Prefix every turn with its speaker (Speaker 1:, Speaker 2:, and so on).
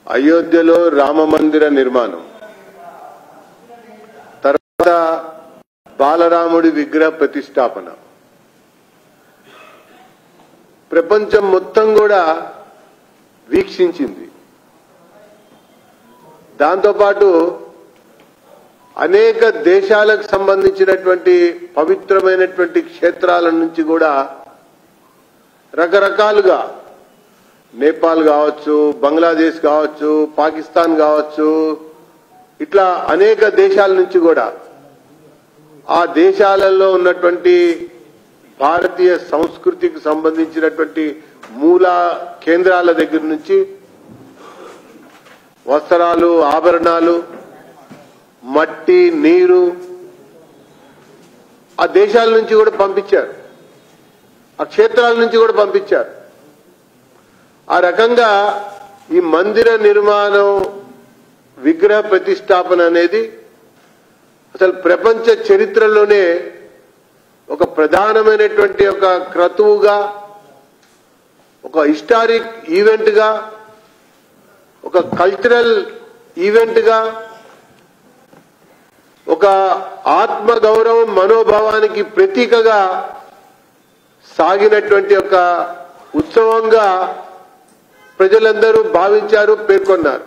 Speaker 1: అయోధ్యలో రామ మందిర నిర్మాణం, తర్వాత బాలరాముడి విగ్రహ ప్రతిష్టాపన, ప్రపంచం మొత్తం కూడా వీక్షించింది. దాంతోపాటు అనేక దేశాలకు సంబంధించినటువంటి పవిత్రమైనటువంటి క్షేత్రాల నుంచి కూడా రకరకాలుగా, నేపాల్ కావచ్చు, బంగ్లాదేశ్ కావచ్చు, పాకిస్తాన్ కావచ్చు, ఇట్లా అనేక దేశాల నుంచి కూడా ఆ దేశాలలో ఉన్నటువంటి భారతీయ సంస్కృతికి సంబంధించినటువంటి మూల కేంద్రాల దగ్గర నుంచి వస్త్రాలు, ఆభరణాలు, మట్టి, నీరు ఆ దేశాల నుంచి కూడా పంపించారు, ఆ క్షేత్రాల నుంచి కూడా పంపించారు. ఆ రకంగా ఈ మందిర నిర్మాణం, విగ్రహ ప్రతిష్టాపన అనేది అసలు ప్రపంచ చరిత్రలోనే ఒక ప్రధానమైనటువంటి ఒక క్రతువుగా, ఒక హిస్టారిక్ ఈవెంట్గా, ఒక కల్చరల్ ఈవెంట్గా, ఒక ఆత్మగౌరవం మనోభావానికి ప్రతీకగా సాగినటువంటి ఒక ఉత్సవంగా ప్రజలందరూ భావించారు, పేర్కొన్నారు.